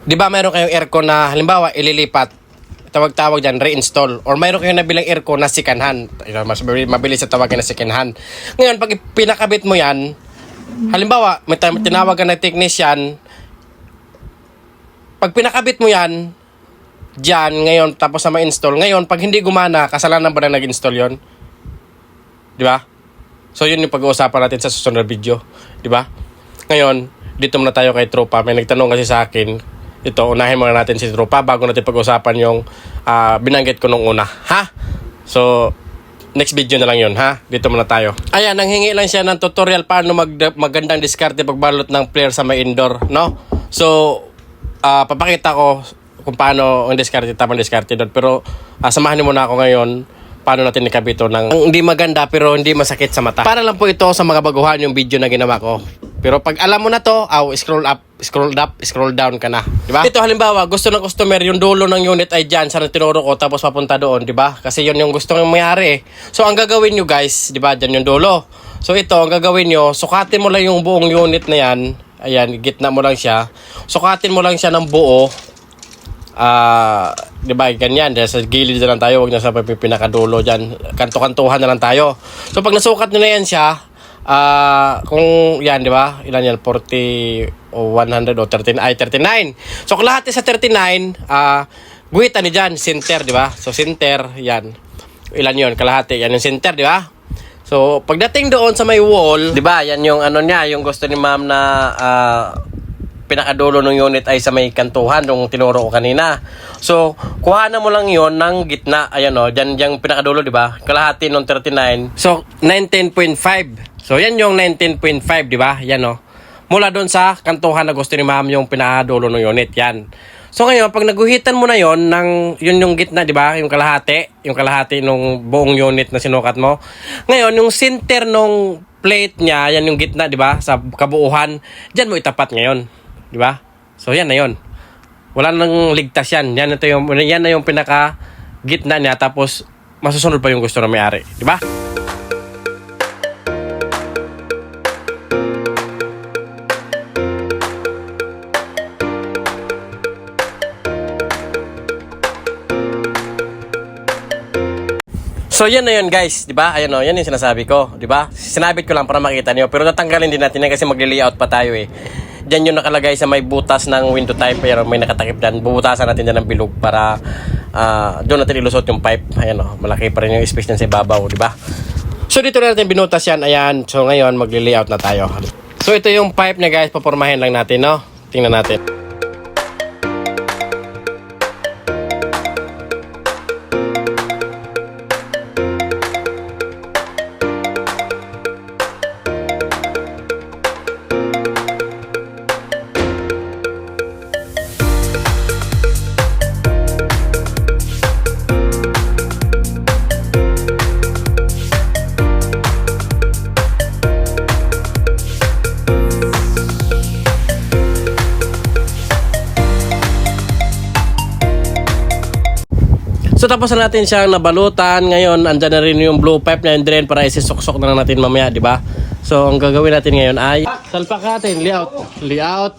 Di ba mayroon kayong aircon na halimbawa ililipat, tawag-tawag dyan, reinstall. Or mayroon kayong nabilang aircon na second hand. Mas mabilis sa tawagin na second hand. Ngayon, pag pinakabit mo yan, halimbawa, may tinawag ka na technician, pag pinakabit mo yan, dyan, ngayon, tapos na ma-install, ngayon, pag hindi gumana, kasalanan ba na nag-install yon? Di ba? So, yun yung pag-uusapan natin sa susunod na video. Di ba? Ngayon, dito muna tayo kay Tropa. May nagtanong kasi sa akin, ito, unahin muna natin si Tropa bago natin pag-usapan yung binanggit ko nung una. Ha? So, next video na lang yun, ha? Dito muna tayo. Ayan, nanghingi lang siya ng tutorial paano magandang diskarte pagbalot ng player sa may indoor, no? So, papakita ko kung paano ang diskarte, tamang diskarte doon. Pero, samahan niyo muna ako ngayon paano natin ikabito ng hindi maganda pero hindi masakit sa mata. Para lang po ito sa mga baguhan yung video na ginawa ko. Pero pag alam mo na to, scroll up, scroll down ka na. Diba? Ito halimbawa, gusto ng customer, yung dulo ng unit ay dyan, saan tinuro ko, tapos papunta doon, diba? Kasi yun yung gusto ng mayari. So, ang gagawin nyo guys, diba, dyan yung dulo. So, ito, ang gagawin nyo, sukatin mo lang yung buong unit na yan. Ayan, gitna mo lang siya. Sukatin mo lang siya ng buo. Diba, ganyan, sa gilid na lang tayo, huwag na sa pinakadulo dyan. Kanto-kantuhan na lang tayo. So, pag nasukat nyo na yan siya, kung yan, di ba? Ilan yan? 40 o 100 o 13, ay 39. So, kung lahat sa 39, guhitan ni dyan, center, di ba? So, center, yan. Ilan yon? Kalahati. Yan yung center, di ba? So, pagdating doon sa may wall, di ba? Yan yung ano niya, yung gusto ni ma'am na pinakadulo ng unit ay sa may kantuhan nung tinuro ko kanina. So, kuhanan mo lang yon ng gitna. Ayan o, dyan yung pinakadulo, di ba? Kalahati ng 39. So, 19.5. So, yan yung 19.5, di ba? Yan o. Mula doon sa kantuhan na gusto ni ma'am yung pinakadulo ng unit. Yan. So, ngayon, pag naguhitan mo na yon ng, yun yung gitna, di ba? Yung kalahati ng buong unit na sinukat mo. Ngayon, yung center ng plate niya, yan yung gitna, di ba? Sa kabuuhan, dyan mo itapat ngayon. Di ba? So, yan na yun. Wala nang ligtas yan. Yan na yung pinaka gitna niya. Tapos, masusunod pa yung gusto na may-ari. Di ba? So, yan na yun guys, di ba? Ayan o, yan yung sinasabi ko, di ba? Sinabit ko lang para makita niyo, pero tatanggalin din natin yan kasi magli-layout pa tayo eh. Diyan yung nakalagay sa may butas ng window type, pero may nakatakip dyan. Bubutasan natin dyan ng bilog para doon natin ilusot yung pipe. Ayan o, malaki pa rin yung space dyan sa ibabaw, di ba? So, dito na natin binutas yan, ayan. So, ngayon magli-layout na tayo. So, ito yung pipe na guys, papormahin lang natin, no? Tingnan natin. So tapos na natin siyang nabalutan. Ngayon, andyan na rin yung blue pipe na yung drain para isisuksok na natin mamaya, di ba? So, ang gagawin natin ngayon ay salpak natin, layout.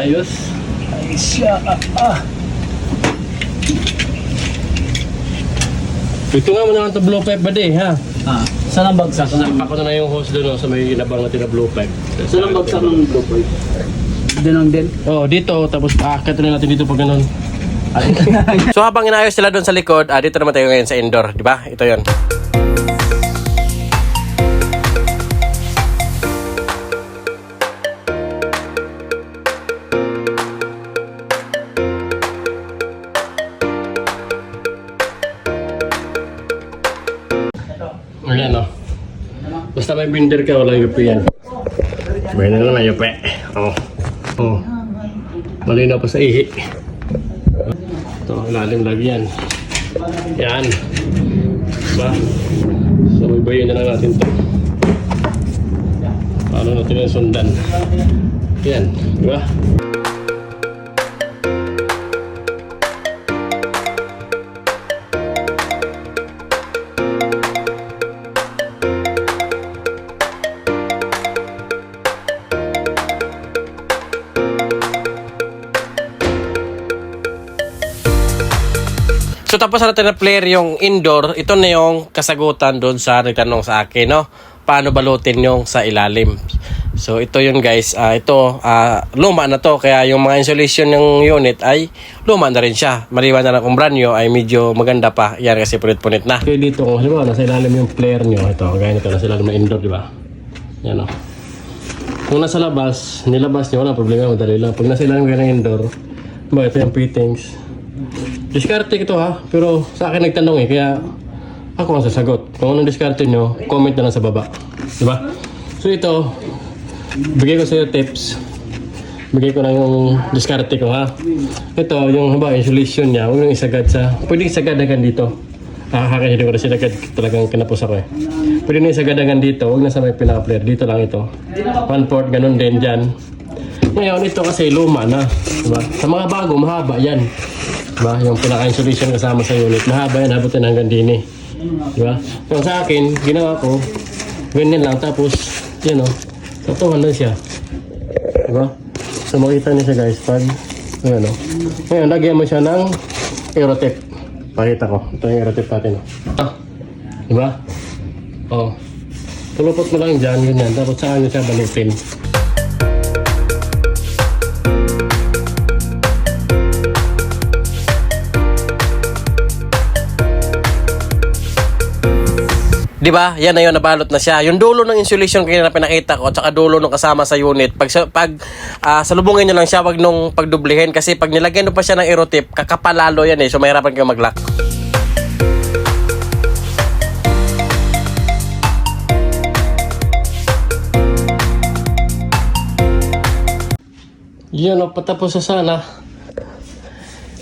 Ayos. Ay siya. Ito nga mo na lang ito blue pipe ba di, ha? Saan ang bagsak? Ako na yung hose doon sa may inabang natin na blue pipe. Saan ang bagsak ng blue pipe? Dinang din? Oh, dito. Tapos katuloy natin dito pag ganun. So habang inayos sila doon sa likod, dito naman tayo ngayon sa indoor, di ba? Ito yon. Ayan o. Basta may binder ka, walang yupi yan. May na naman yupi. Oh. Malinaw pa sa ihi. Ito, ilalim lagi yan. Yan. Diba? So may Babayin na lang natin to. Paano natin yung sundan? Yan, di ba? So tapos natin na player yung indoor, ito na yung kasagutan doon sa nagtanong sa akin, no? Paano balutin yung sa ilalim. So ito yun guys, luma na to, kaya yung mga insulation ng unit ay luma na rin siya. Maliwan na lang kung brand new ay medyo maganda pa, yan kasi punit-punit na. Okay, dito kung halimbawa nasa ilalim yung player nyo, ito, gaya nito, nasa ilalim ng indoor, di ba? Yan o. Kung nasa labas, nilabas nyo, walang problema, madali lang. Pag nasa ilalim kayo ng indoor, ito yung fittings. Diskarte ito ha, pero sa akin nagtanong kaya ako ang sasagot. Kung anong diskarte nyo, comment na lang sa baba. Diba? So ito, bigay ko sa iyo tips. Bigay ko na yung diskarte ko ha. Ito, yung insulation niya, huwag nyo isagad sa, pwede isagadagan dito. Hindi ko na sinagad, talagang kinapos ako eh. Pwede nyo isagadagan dito, huwag na sa may pinaka-player. Dito lang ito. 1/4, ganun din dyan. Ngayon, ito kasi luma na. Diba? Sa mga bago, mahaba yan. Diba? Yung pinaka-insulation kasama sa unit. Mahaba yan, habutin hanggang dini. Diba? Yung sa akin, ginawa ko, ganyan lang. Tapos, yan o, tatuhan na siya. Diba? So, makita niyo siya guys, pag, ano. Ngayon, lagyan mo siya ng aerotip. Pakita ko. Ito yung aerotip natin. Diba? O. Tulupot mo lang dyan, ganyan. Tapos, saan niyo siya balutin. Di ba? Yan na yun, nabalot na siya. Yung dulo ng insulation kaya na pinakita ko, at saka dulo ng kasama sa unit, pag salubungin nyo lang siya, wag nung pagdublihin. Kasi pag nilagyan nyo pa siya ng aerotip, kakapalalo yan eh. So mahirapan kayo mag-lock. Yun, patapos na sana.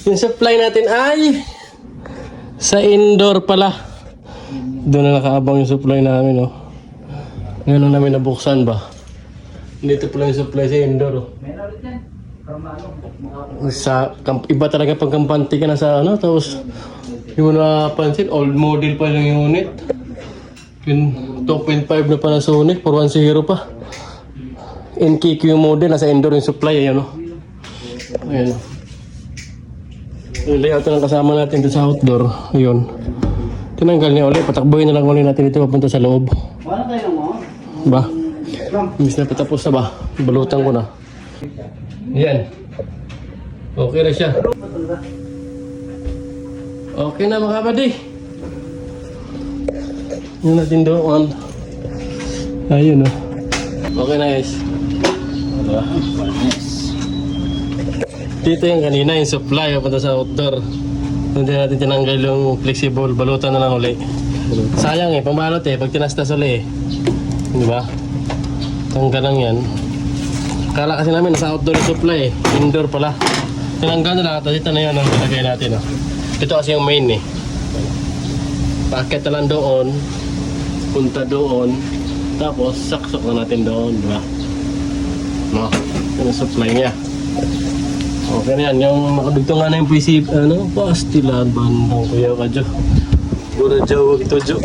Yung supply natin ay sa indoor pala. Doon na nakaabang yung supply namin, oh. Ngayon lang namin nabuksan ba? Dito pala yung supply sa indoor, oh. Iba talaga pag kampante ka na sa ano, tapos yung napansin, old model pa yung unit. Yung 2.5 na Panasonic, 410 pa. NKQ model, nasa indoor yung supply, ayan, oh. Ayan, oh. Yung layout na kasama natin doon sa outdoor, ayun. Tinanggal niya ulit, patakbuhin na lang ulit natin dito papunta sa loob. Wala tayo mo? Ba? Imbis na patapos na ba? Balutan ko na. Yan. Okay na siya. Okay na mga kapatid. Yan natin doon. Ayun o. Okay na guys. Diba? Dito yung kanina yung supply papunta sa outdoor. Hindi natin tinanggal yung flexible, balutan na lang uli. Sayang eh, pambalot eh, pag tinastas uli eh. Di ba? Tanggal lang yan. Kala kasi namin nasa outdoor supply eh, indoor pala. Tinanggal na lang, tapos ito na yun ang ilagay natin. Oh. Ito kasi yung main eh. Packet na lang doon, punta doon, tapos saksok na natin doon, di ba? No, yung supply niya. Okay na yan, yung nakadugtong nga na yung PC, pastilan, bandang kuya ka, Jo. Gura, Jo, wag ito, Jo.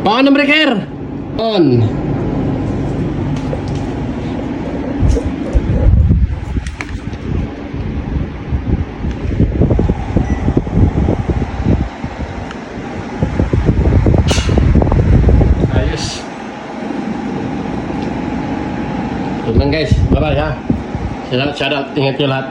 Paano, breaker? On. Ayos. Ito lang guys, bye-bye ha. Shout out, ingat nyo lahat.